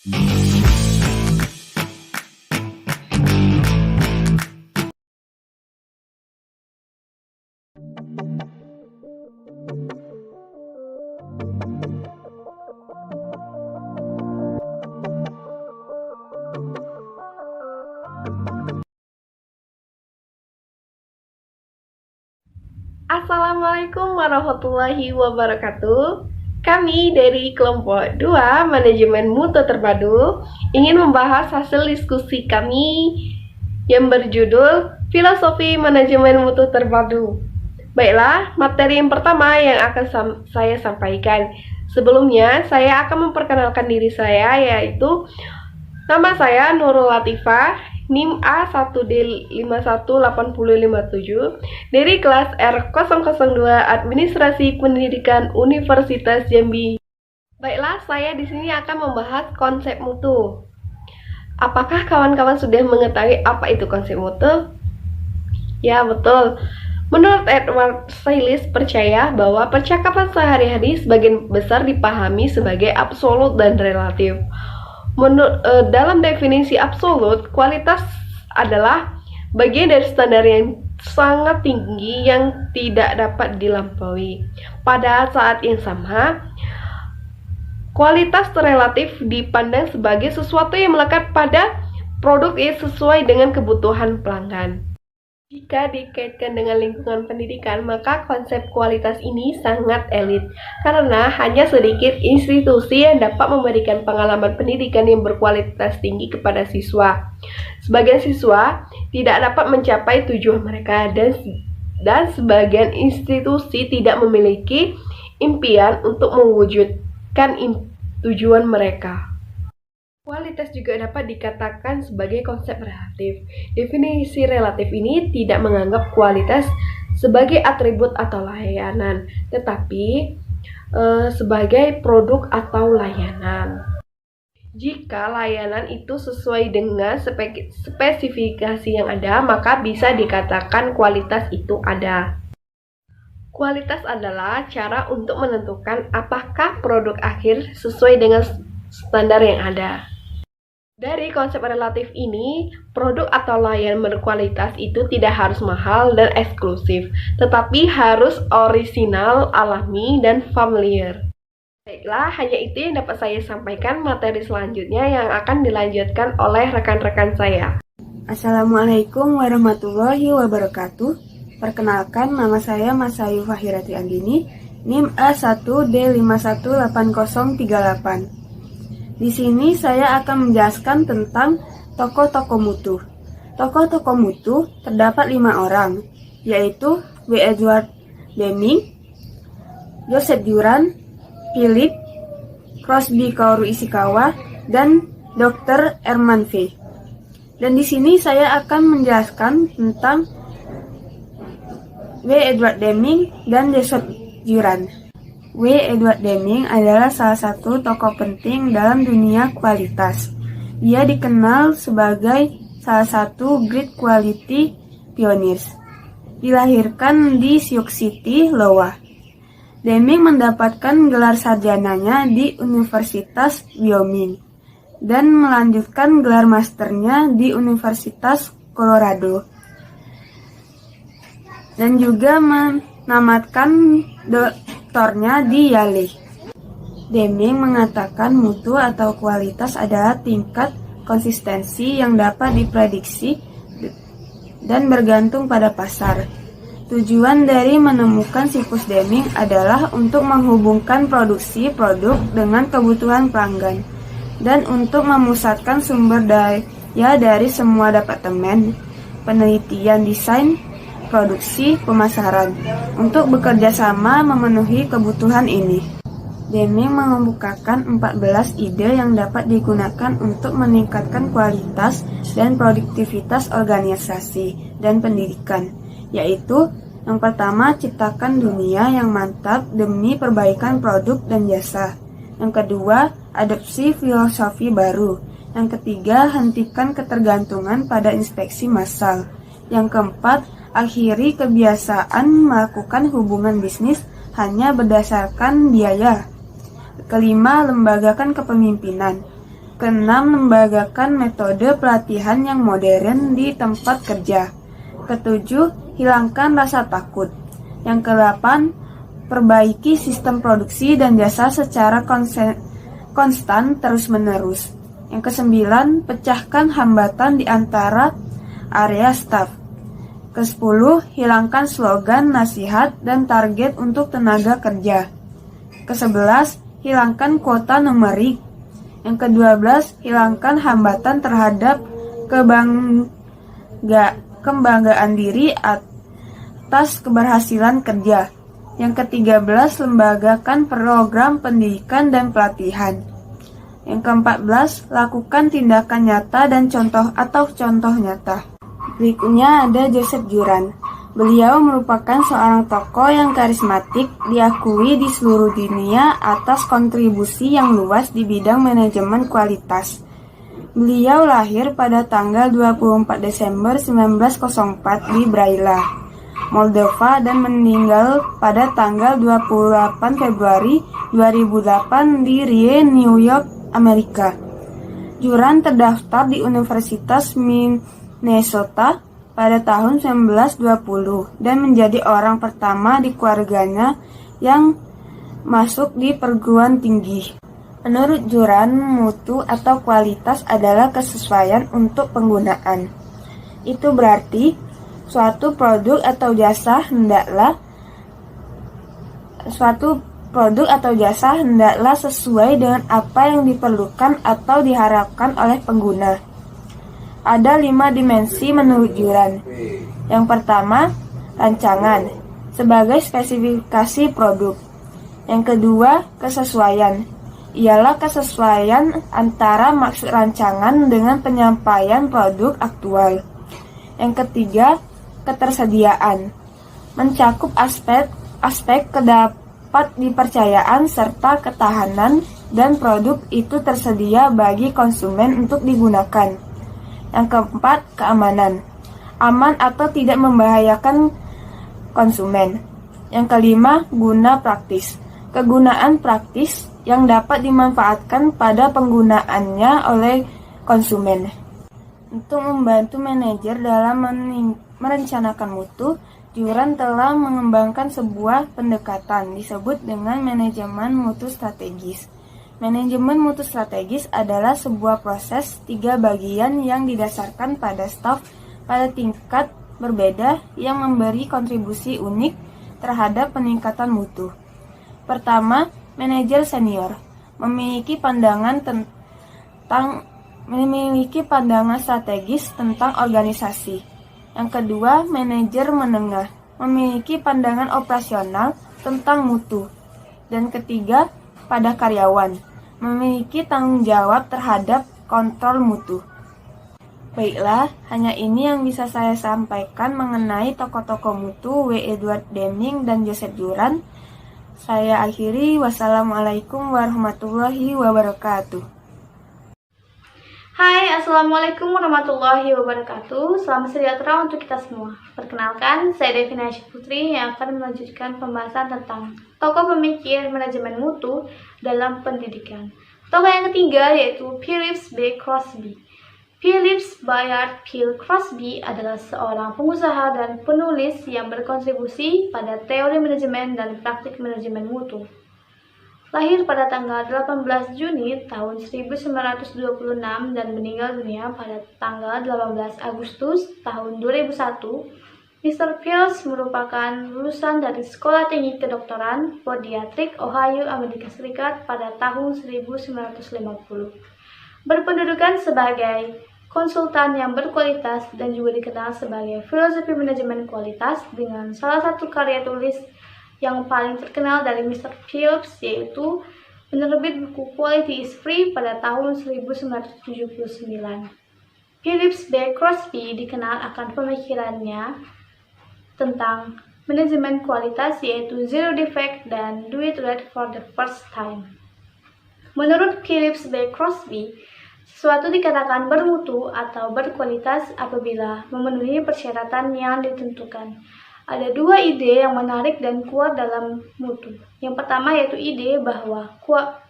Assalamualaikum warahmatullahi wabarakatuh. Kami dari kelompok 2 Manajemen Mutu Terpadu ingin membahas hasil diskusi kami yang berjudul Filosofi Manajemen Mutu Terpadu. Baiklah, materi yang pertama yang akan saya sampaikan. Sebelumnya, saya akan memperkenalkan diri saya, yaitu nama saya Nurul Latifah, NIM A1D518057 dari kelas R002 Administrasi Pendidikan Universitas Jambi. Baiklah, saya di sini akan membahas konsep mutu. Apakah kawan-kawan sudah mengetahui apa itu konsep mutu? Ya, betul. Menurut Edward Sayles percaya bahwa percakapan sehari-hari sebagian besar dipahami sebagai absolut dan relatif. Dalam definisi absolut, kualitas adalah bagian dari standar yang sangat tinggi yang tidak dapat dilampaui. Pada saat yang sama, kualitas relatif dipandang sebagai sesuatu yang melekat pada produk yang sesuai dengan kebutuhan pelanggan. Jika dikaitkan dengan lingkungan pendidikan, maka konsep kualitas ini sangat elit, karena hanya sedikit institusi yang dapat memberikan pengalaman pendidikan yang berkualitas tinggi kepada siswa. Sebagian siswa tidak dapat mencapai tujuan mereka, dan sebagian institusi tidak memiliki impian untuk mewujudkan tujuan mereka. Kualitas juga dapat dikatakan sebagai konsep relatif. Definisi relatif ini tidak menganggap kualitas sebagai atribut atau layanan, tetapi sebagai produk atau layanan. Jika layanan itu sesuai dengan spesifikasi yang ada, maka bisa dikatakan kualitas itu ada. Kualitas adalah cara untuk menentukan apakah produk akhir sesuai dengan standar yang ada. Dari konsep relatif ini, produk atau layanan berkualitas itu tidak harus mahal dan eksklusif, tetapi harus orisinal, alami, dan familiar. Baiklah, hanya itu yang dapat saya sampaikan. Materi selanjutnya yang akan dilanjutkan oleh rekan-rekan saya. Assalamualaikum warahmatullahi wabarakatuh. Perkenalkan, nama saya Masayu Fahirati Anggini, NIM A1D518038. Di sini saya akan menjelaskan tentang tokoh-tokoh mutu. Tokoh-tokoh mutu terdapat 5 orang, yaitu W. Edward Deming, Joseph Juran, Philip Crosby Kaoru Ishikawa, dan Dr. Herman V. Dan di sini saya akan menjelaskan tentang W. Edward Deming dan Joseph Juran. W. Edward Deming adalah salah satu tokoh penting dalam dunia kualitas. Dia dikenal sebagai salah satu Great Quality Pioneers. Dilahirkan di Sioux City, Iowa. Deming mendapatkan gelar sarjananya di Universitas Wyoming dan melanjutkan gelar masternya di Universitas Colorado. Dan juga menamatkan doktornya di Yale. Deming mengatakan mutu atau kualitas adalah tingkat konsistensi yang dapat diprediksi dan bergantung pada pasar. Tujuan dari menemukan siklus Deming adalah untuk menghubungkan produksi produk dengan kebutuhan pelanggan dan untuk memusatkan sumber daya dari semua departemen penelitian, desain, produksi, pemasaran untuk bekerja sama memenuhi kebutuhan ini. Deming mengemukakan 14 ide yang dapat digunakan untuk meningkatkan kualitas dan produktivitas organisasi dan pendidikan, yaitu yang pertama, ciptakan dunia yang mantap demi perbaikan produk dan jasa. Yang kedua, adopsi filosofi baru. Yang ketiga, hentikan ketergantungan pada inspeksi massal. Yang keempat, akhiri kebiasaan melakukan hubungan bisnis hanya berdasarkan biaya. Kelima, lembagakan kepemimpinan. Keenam, lembagakan metode pelatihan yang modern di tempat kerja. Ketujuh, hilangkan rasa takut. Yang kedelapan, perbaiki sistem produksi dan jasa secara konstan terus-menerus. Yang kesembilan, pecahkan hambatan di antara area staf. Kesepuluh, hilangkan slogan, nasihat, dan target untuk tenaga kerja. Kesebelas, hilangkan kuota numerik. Yang ke-12, hilangkan hambatan terhadap kebanggaan diri atas keberhasilan kerja. Yang ke-13, lembagakan program pendidikan dan pelatihan. Yang ke-14, lakukan tindakan nyata dan contoh nyata. Berikutnya ada Joseph Juran. Beliau merupakan seorang tokoh yang karismatik, diakui di seluruh dunia atas kontribusi yang luas di bidang manajemen kualitas. Beliau lahir pada tanggal 24 Desember 1904 di Brailia, Moldova, dan meninggal pada tanggal 28 Februari 2008 di Rye, New York, Amerika. Juran terdaftar di Universitas Minnesota pada tahun 1920 dan menjadi orang pertama di keluarganya yang masuk di perguruan tinggi. Menurut Juran, mutu atau kualitas adalah kesesuaian untuk penggunaan. Itu berarti suatu produk atau jasa hendaklah sesuai dengan apa yang diperlukan atau diharapkan oleh pengguna. Ada 5 dimensi menurut Juran. Yang pertama, rancangan sebagai spesifikasi produk. Yang kedua, kesesuaian. Ialah kesesuaian antara maksud rancangan dengan penyampaian produk aktual. Yang ketiga, ketersediaan. Mencakup aspek kedapat dipercayaan serta ketahanan dan produk itu tersedia bagi konsumen untuk digunakan. Yang keempat, keamanan. Aman atau tidak membahayakan konsumen. Yang kelima, guna praktis. Kegunaan praktis yang dapat dimanfaatkan pada penggunaannya oleh konsumen. Untuk membantu manajer dalam merencanakan mutu, Juran telah mengembangkan sebuah pendekatan disebut dengan manajemen mutu strategis. Manajemen mutu strategis adalah sebuah proses 3 bagian yang didasarkan pada staf pada tingkat berbeda yang memberi kontribusi unik terhadap peningkatan mutu. Pertama, manajer senior memiliki pandangan strategis tentang organisasi. Yang kedua, manajer menengah memiliki pandangan operasional tentang mutu. Dan ketiga, pada karyawan memiliki tanggung jawab terhadap kontrol mutu. Baiklah, hanya ini yang bisa saya sampaikan mengenai tokoh-tokoh mutu W. Edward Deming dan Joseph Juran. Saya akhiri, wassalamualaikum warahmatullahi wabarakatuh. Hai, Assalamualaikum warahmatullahi wabarakatuh. Selamat sejahtera untuk kita semua. Perkenalkan, saya Devina Putri yang akan melanjutkan pembahasan tentang tokoh pemikir manajemen mutu dalam pendidikan. Tokoh yang ketiga yaitu Phillips B. Crosby. Phillips Bayard Phil Crosby adalah seorang pengusaha dan penulis yang berkontribusi pada teori manajemen dan praktik manajemen mutu. Lahir pada tanggal 18 Juni tahun 1926 dan meninggal dunia pada tanggal 18 Agustus tahun 2001, Mr. Phillips merupakan lulusan dari Sekolah Tinggi Kedokteran Podiatrik Ohio, Amerika Serikat pada tahun 1950. Berpendudukan sebagai konsultan yang berkualitas dan juga dikenal sebagai filosofi manajemen kualitas dengan salah satu karya tulis yang paling terkenal dari Mr. Phillips yaitu penerbit buku Quality is Free pada tahun 1979. Phillips B. Crosby dikenal akan pemikirannya tentang manajemen kualitas yaitu Zero Defect dan Do It Right for the First Time. Menurut Phillips B. Crosby, sesuatu dikatakan bermutu atau berkualitas apabila memenuhi persyaratan yang ditentukan. Ada 2 ide yang menarik dan kuat dalam mutu. Yang pertama yaitu ide bahwa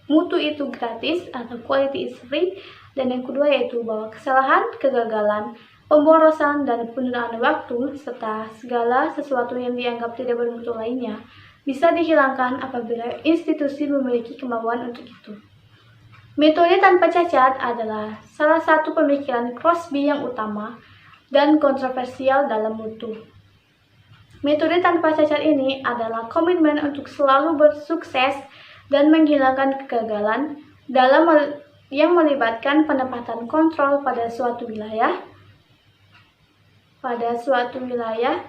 mutu itu gratis atau quality is free, dan yang kedua yaitu bahwa kesalahan, kegagalan, pemborosan, dan penundaan waktu serta segala sesuatu yang dianggap tidak bermutu lainnya bisa dihilangkan apabila institusi memiliki kemampuan untuk itu. Metode tanpa cacat adalah salah satu pemikiran Crosby yang utama dan kontroversial dalam mutu. Metode tanpa cacat ini adalah komitmen untuk selalu bersukses dan menghilangkan kegagalan yang melibatkan penempatan kontrol pada suatu wilayah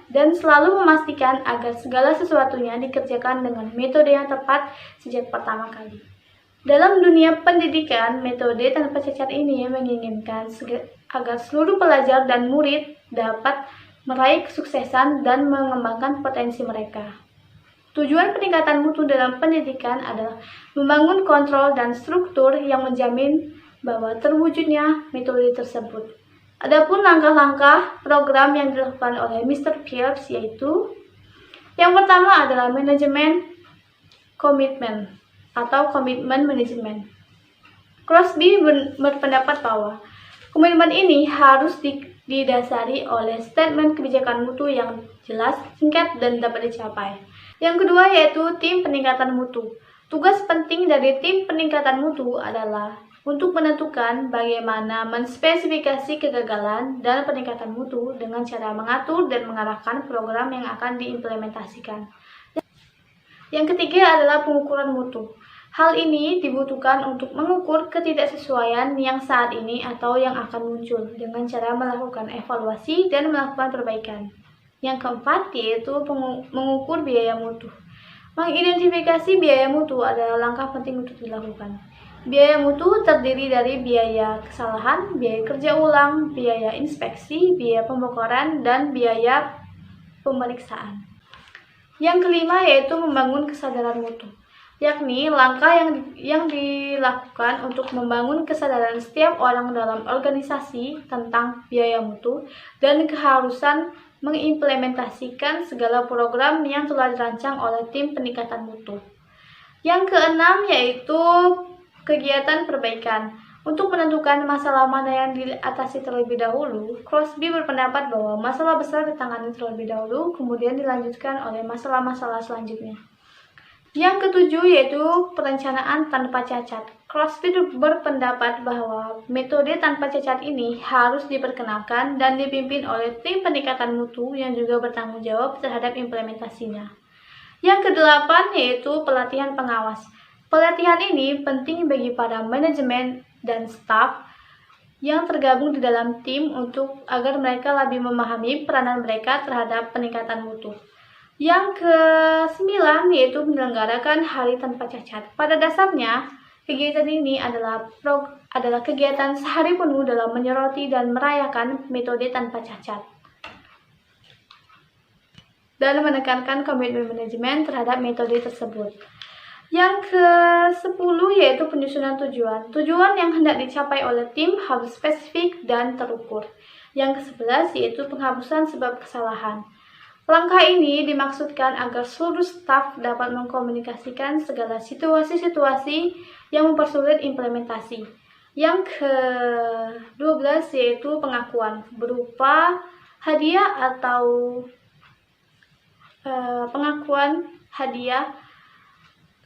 dan selalu memastikan agar segala sesuatunya dikerjakan dengan metode yang tepat sejak pertama kali. Dalam dunia pendidikan, metode tanpa cacat ini menginginkan agar seluruh pelajar dan murid dapat meraih kesuksesan dan mengembangkan potensi mereka. Tujuan peningkatan mutu dalam pendidikan adalah membangun kontrol dan struktur yang menjamin bahwa terwujudnya metode tersebut. Adapun langkah-langkah program yang dilakukan oleh Mr. Pierce yaitu yang pertama adalah manajemen komitmen atau komitmen manajemen. Crosby berpendapat bahwa komitmen ini harus didasari oleh statement kebijakan mutu yang jelas, singkat, dan dapat dicapai. Yang kedua yaitu tim peningkatan mutu. Tugas penting dari tim peningkatan mutu adalah untuk menentukan bagaimana menspesifikasi kegagalan dan peningkatan mutu dengan cara mengatur dan mengarahkan program yang akan diimplementasikan. Yang ketiga adalah pengukuran mutu. Hal ini dibutuhkan untuk mengukur ketidaksesuaian yang saat ini atau yang akan muncul dengan cara melakukan evaluasi dan melakukan perbaikan. Yang keempat yaitu mengukur biaya mutu. Mengidentifikasi biaya mutu adalah langkah penting untuk dilakukan. Biaya mutu terdiri dari biaya kesalahan, biaya kerja ulang, biaya inspeksi, biaya pembongkaran, dan biaya pemeriksaan. Yang kelima yaitu membangun kesadaran mutu, yakni langkah yang dilakukan untuk membangun kesadaran setiap orang dalam organisasi tentang biaya mutu dan keharusan mengimplementasikan segala program yang telah dirancang oleh tim peningkatan mutu. Yang keenam yaitu kegiatan perbaikan. Untuk menentukan masalah mana yang diatasi terlebih dahulu, Crosby berpendapat bahwa masalah besar ditangani terlebih dahulu, kemudian dilanjutkan oleh masalah-masalah selanjutnya. Yang ketujuh yaitu perencanaan tanpa cacat. Crosby berpendapat bahwa metode tanpa cacat ini harus diperkenalkan dan dipimpin oleh tim peningkatan mutu yang juga bertanggung jawab terhadap implementasinya. Yang kedelapan yaitu pelatihan pengawas. Pelatihan ini penting bagi para manajemen dan staf yang tergabung di dalam tim agar mereka lebih memahami peranan mereka terhadap peningkatan mutu. Yang ke-9 yaitu menyelenggarakan hari tanpa cacat. Pada dasarnya, kegiatan ini adalah kegiatan sehari penuh dalam menyoroti dan merayakan metode tanpa cacat dan menekankan komitmen manajemen terhadap metode tersebut. Yang ke-10 yaitu penyusunan tujuan. Tujuan yang hendak dicapai oleh tim harus spesifik dan terukur. Yang ke-11 yaitu penghapusan sebab kesalahan. Langkah ini dimaksudkan agar seluruh staf dapat mengkomunikasikan segala situasi-situasi yang mempersulit implementasi. Yang ke-12 yaitu pengakuan berupa hadiah atau pengakuan hadiah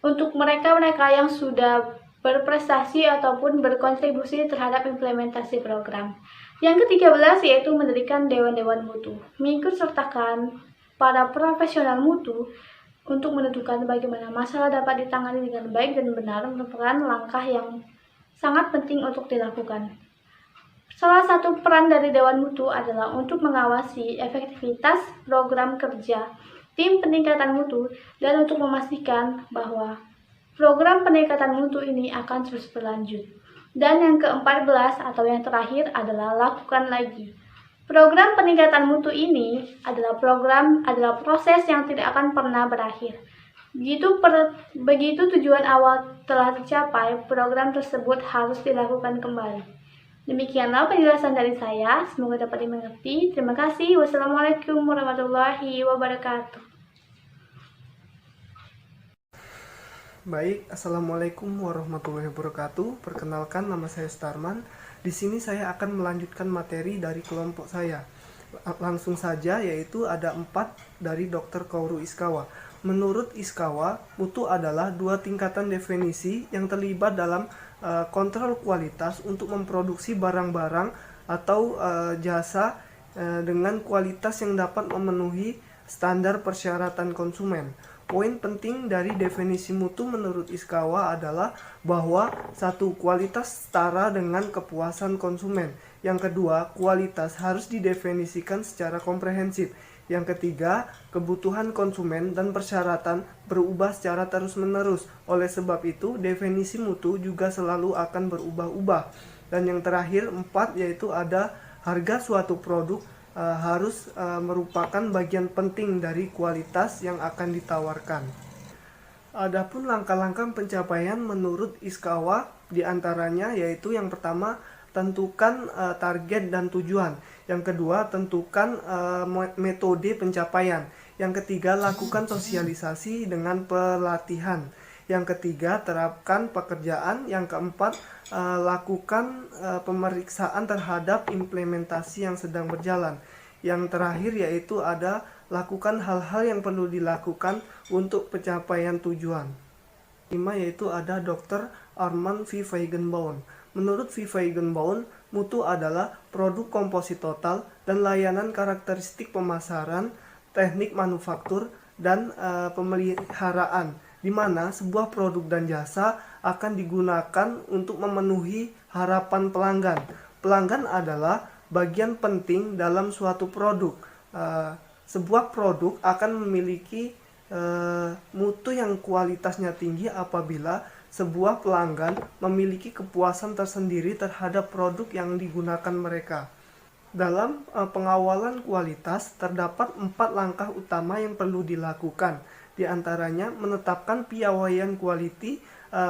untuk mereka-mereka yang sudah berprestasi ataupun berkontribusi terhadap implementasi program. Yang ke-13 yaitu mendirikan dewan-dewan mutu. Mengikut sertakan para profesional mutu untuk menentukan bagaimana masalah dapat ditangani dengan baik dan benar merupakan langkah yang sangat penting untuk dilakukan. Salah satu peran dari dewan mutu adalah untuk mengawasi efektivitas program kerja tim peningkatan mutu dan untuk memastikan bahwa program peningkatan mutu ini akan terus berlanjut. Dan yang ke-14 atau yang terakhir adalah lakukan lagi. Program peningkatan mutu ini adalah proses yang tidak akan pernah berakhir. Begitu tujuan awal telah tercapai, program tersebut harus dilakukan kembali. Demikianlah penjelasan dari saya, semoga dapat dimengerti. Terima kasih. Wassalamualaikum warahmatullahi wabarakatuh. Baik, Assalamualaikum warahmatullahi wabarakatuh. Perkenalkan, nama saya Starman. Di sini saya akan melanjutkan materi dari kelompok saya. Langsung saja, yaitu ada 4 dari Dr. Kaoru Ishikawa. Menurut Ishikawa, mutu adalah 2 tingkatan definisi yang terlibat dalam kontrol kualitas untuk memproduksi barang-barang atau jasa dengan kualitas yang dapat memenuhi standar persyaratan konsumen. Poin penting dari definisi mutu menurut Ishikawa adalah bahwa satu, kualitas setara dengan kepuasan konsumen. Yang kedua, kualitas harus didefinisikan secara komprehensif. Yang ketiga, kebutuhan konsumen dan persyaratan berubah secara terus-menerus. Oleh sebab itu, definisi mutu juga selalu akan berubah-ubah. Dan yang terakhir, 4, yaitu ada harga suatu produk harus merupakan bagian penting dari kualitas yang akan ditawarkan. Adapun langkah-langkah pencapaian menurut Ishikawa diantaranya yaitu yang pertama, tentukan target dan tujuan. Yang kedua, tentukan metode pencapaian. Yang ketiga, lakukan sosialisasi dengan pelatihan. Yang ketiga, terapkan pekerjaan. Yang keempat, lakukan pemeriksaan terhadap implementasi yang sedang berjalan. Yang terakhir yaitu ada lakukan hal-hal yang perlu dilakukan untuk pencapaian tujuan. 5 yaitu ada Dr. Armand V. Feigenbaum. Menurut V. Feigenbaum, mutu adalah produk komposit total dan layanan karakteristik pemasaran, teknik manufaktur, dan pemeliharaan, di mana sebuah produk dan jasa akan digunakan untuk memenuhi harapan pelanggan. Pelanggan adalah bagian penting dalam suatu produk. Sebuah produk akan memiliki mutu yang kualitasnya tinggi apabila sebuah pelanggan memiliki kepuasan tersendiri terhadap produk yang digunakan mereka. Dalam pengawalan kualitas terdapat 4 langkah utama yang perlu dilakukan. Di antaranya menetapkan piawaian quality,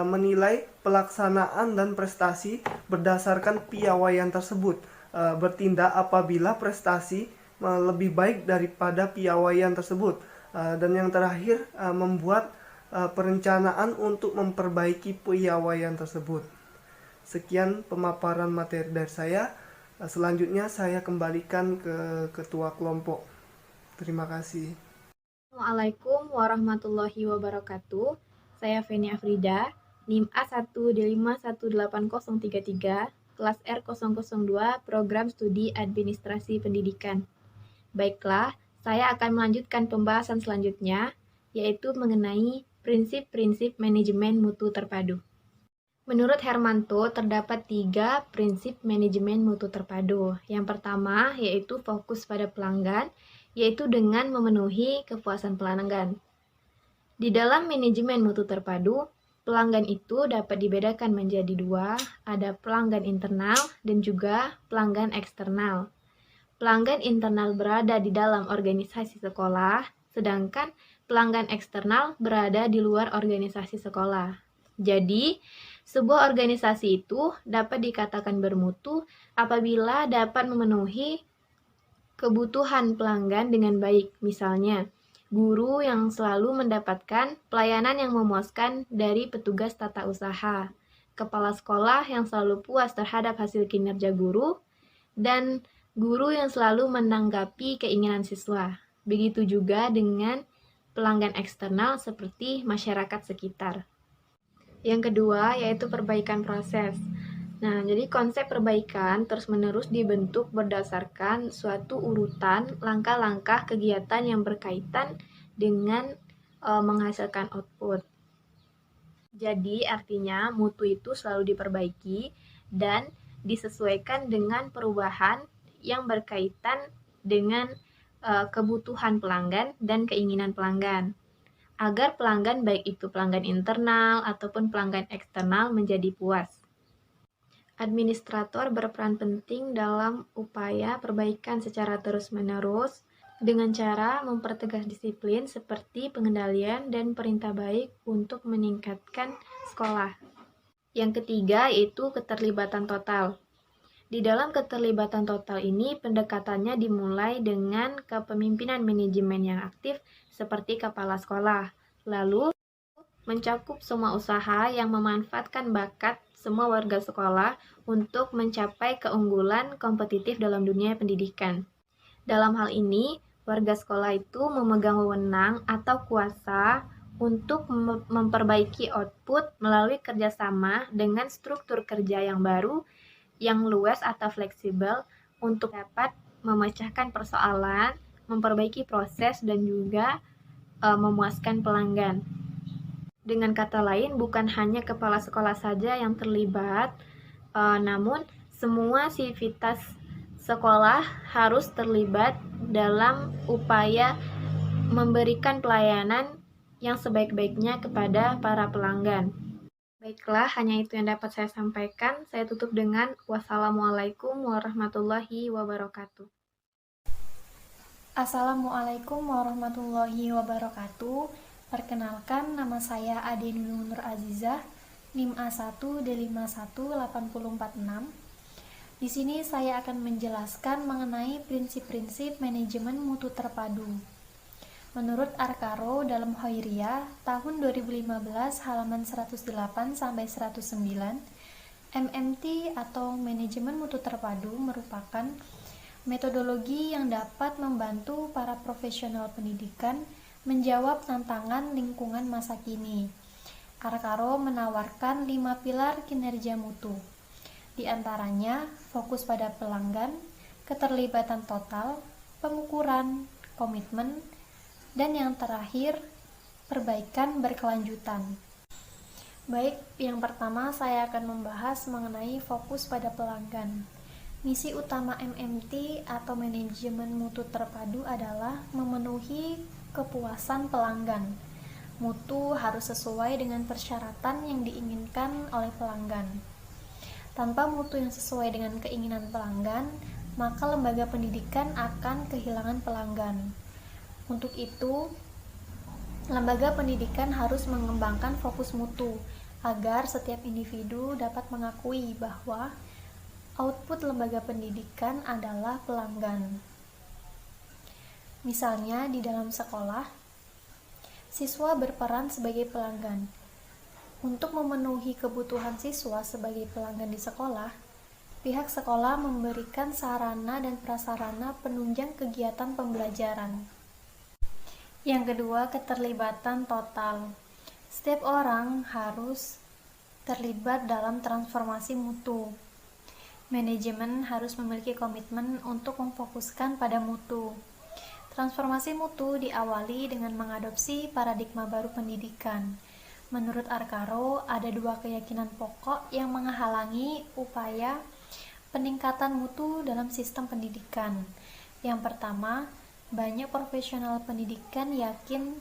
menilai pelaksanaan dan prestasi berdasarkan piawaian tersebut, bertindak apabila prestasi lebih baik daripada piawaian tersebut, dan yang terakhir membuat perencanaan untuk memperbaiki piawaian tersebut. Sekian pemaparan materi dari saya. Selanjutnya saya kembalikan ke ketua kelompok. Terima kasih. Assalamualaikum warahmatullahi wabarakatuh. Saya Feni Afrida, NIM A1D518033, kelas R002, Program Studi Administrasi Pendidikan. Baiklah, saya akan melanjutkan pembahasan selanjutnya, yaitu mengenai prinsip-prinsip manajemen mutu terpadu. Menurut Hermanto, terdapat 3 prinsip manajemen mutu terpadu. Yang pertama, yaitu fokus pada pelanggan, yaitu dengan memenuhi kepuasan pelanggan. Di dalam manajemen mutu terpadu, pelanggan itu dapat dibedakan menjadi 2, ada pelanggan internal dan juga pelanggan eksternal. Pelanggan internal berada di dalam organisasi sekolah, sedangkan pelanggan eksternal berada di luar organisasi sekolah. Jadi, sebuah organisasi itu dapat dikatakan bermutu apabila dapat memenuhi kebutuhan pelanggan dengan baik. Misalnya, guru yang selalu mendapatkan pelayanan yang memuaskan dari petugas tata usaha, kepala sekolah yang selalu puas terhadap hasil kinerja guru, dan guru yang selalu menanggapi keinginan siswa. Begitu juga dengan pelanggan eksternal seperti masyarakat sekitar. Yang kedua, yaitu perbaikan proses. Nah, jadi konsep perbaikan terus-menerus dibentuk berdasarkan suatu urutan langkah-langkah kegiatan yang berkaitan dengan menghasilkan output. Jadi, artinya mutu itu selalu diperbaiki dan disesuaikan dengan perubahan yang berkaitan dengan kebutuhan pelanggan dan keinginan pelanggan, agar pelanggan baik itu pelanggan internal ataupun pelanggan eksternal menjadi puas. Administrator berperan penting dalam upaya perbaikan secara terus-menerus dengan cara mempertegas disiplin seperti pengendalian dan perintah baik untuk meningkatkan sekolah. Yang ketiga yaitu keterlibatan total. Di dalam keterlibatan total ini, pendekatannya dimulai dengan kepemimpinan manajemen yang aktif seperti kepala sekolah. Lalu, mencakup semua usaha yang memanfaatkan bakat semua warga sekolah untuk mencapai keunggulan kompetitif dalam dunia pendidikan. Dalam hal ini, warga sekolah itu memegang wewenang atau kuasa untuk memperbaiki output melalui kerjasama dengan struktur kerja yang baru, yang luas atau fleksibel untuk dapat memecahkan persoalan, memperbaiki proses, dan juga memuaskan pelanggan. Dengan kata lain, bukan hanya kepala sekolah saja yang terlibat, namun semua sivitas sekolah harus terlibat dalam upaya memberikan pelayanan yang sebaik-baiknya kepada para pelanggan. Baiklah, hanya itu yang dapat saya sampaikan. Saya tutup dengan wassalamualaikum warahmatullahi wabarakatuh. Assalamualaikum warahmatullahi wabarakatuh. Perkenalkan, nama saya Ade Nunur Azizah, NIM A1D51846. Di sini saya akan menjelaskan mengenai prinsip-prinsip manajemen mutu terpadu. Menurut Arkaro dalam Khairiyah tahun 2015 halaman 108 sampai 109, MMT atau manajemen mutu terpadu merupakan metodologi yang dapat membantu para profesional pendidikan menjawab tantangan lingkungan masa kini. Arkaro menawarkan 5 pilar kinerja mutu. Di antaranya, fokus pada pelanggan, keterlibatan total, pengukuran, komitmen, dan yang terakhir, perbaikan berkelanjutan. Baik, yang pertama saya akan membahas mengenai fokus pada pelanggan. Misi utama MMT atau manajemen mutu terpadu adalah memenuhi kepuasan pelanggan. Mutu harus sesuai dengan persyaratan yang diinginkan oleh pelanggan. Tanpa mutu yang sesuai dengan keinginan pelanggan, maka lembaga pendidikan akan kehilangan pelanggan. Untuk itu, lembaga pendidikan harus mengembangkan fokus mutu agar setiap individu dapat mengakui bahwa output lembaga pendidikan adalah pelanggan. Misalnya, di dalam sekolah, siswa berperan sebagai pelanggan. Untuk memenuhi kebutuhan siswa sebagai pelanggan di sekolah, pihak sekolah memberikan sarana dan prasarana penunjang kegiatan pembelajaran. Yang kedua, keterlibatan total. Setiap orang harus terlibat dalam transformasi mutu. Manajemen harus memiliki komitmen untuk memfokuskan pada mutu. Transformasi mutu diawali dengan mengadopsi paradigma baru pendidikan. Menurut Arkaro, ada 2 keyakinan pokok yang menghalangi upaya peningkatan mutu dalam sistem pendidikan. Yang pertama, banyak profesional pendidikan yakin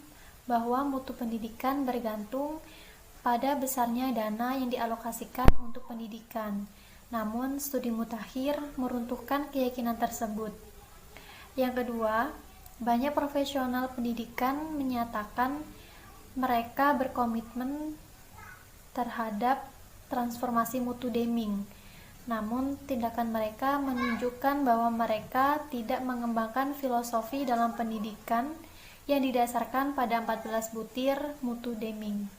bahwa mutu pendidikan bergantung pada besarnya dana yang dialokasikan untuk pendidikan. Namun, studi mutakhir meruntuhkan keyakinan tersebut. Yang kedua, banyak profesional pendidikan menyatakan mereka berkomitmen terhadap transformasi mutu Deming. Namun, tindakan mereka menunjukkan bahwa mereka tidak mengembangkan filosofi dalam pendidikan yang didasarkan pada 14 butir mutu Deming.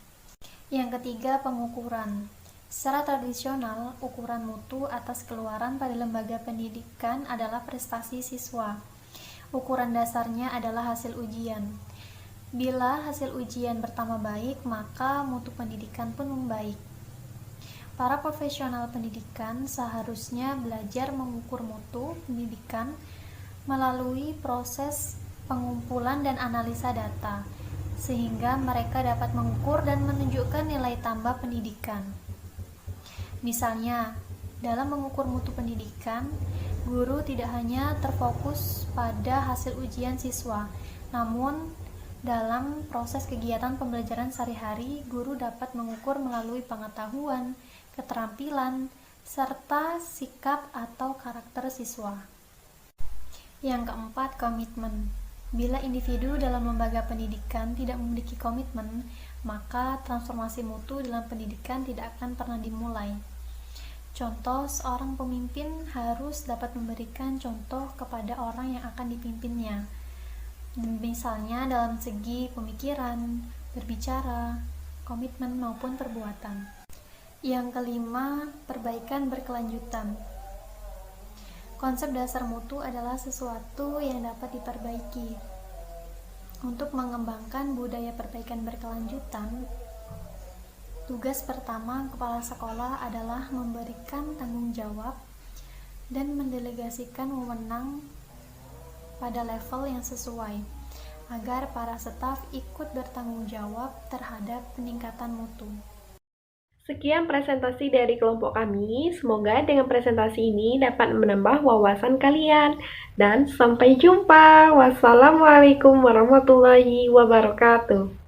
Yang ketiga, pengukuran. Secara tradisional, ukuran mutu atas keluaran pada lembaga pendidikan adalah prestasi siswa. Ukuran dasarnya adalah hasil ujian. Bila hasil ujian pertama baik, maka mutu pendidikan pun membaik. Para profesional pendidikan seharusnya belajar mengukur mutu pendidikan melalui proses pengumpulan dan analisa data, sehingga mereka dapat mengukur dan menunjukkan nilai tambah pendidikan. Misalnya, dalam mengukur mutu pendidikan, guru tidak hanya terfokus pada hasil ujian siswa, namun dalam proses kegiatan pembelajaran sehari-hari, guru dapat mengukur melalui pengetahuan, keterampilan, serta sikap atau karakter siswa. Yang keempat, komitmen. Bila individu dalam lembaga pendidikan tidak memiliki komitmen, maka transformasi mutu dalam pendidikan tidak akan pernah dimulai. Contoh, seorang pemimpin harus dapat memberikan contoh kepada orang yang akan dipimpinnya. Misalnya dalam segi pemikiran, berbicara, komitmen maupun perbuatan. Yang kelima, perbaikan berkelanjutan. Konsep dasar mutu adalah sesuatu yang dapat diperbaiki. Untuk mengembangkan budaya perbaikan berkelanjutan, tugas pertama kepala sekolah adalah memberikan tanggung jawab dan mendelegasikan wewenang pada level yang sesuai, agar para staf ikut bertanggung jawab terhadap peningkatan mutu. Sekian presentasi dari kelompok kami. Semoga dengan presentasi ini dapat menambah wawasan kalian. Dan sampai jumpa. Wassalamualaikum warahmatullahi wabarakatuh.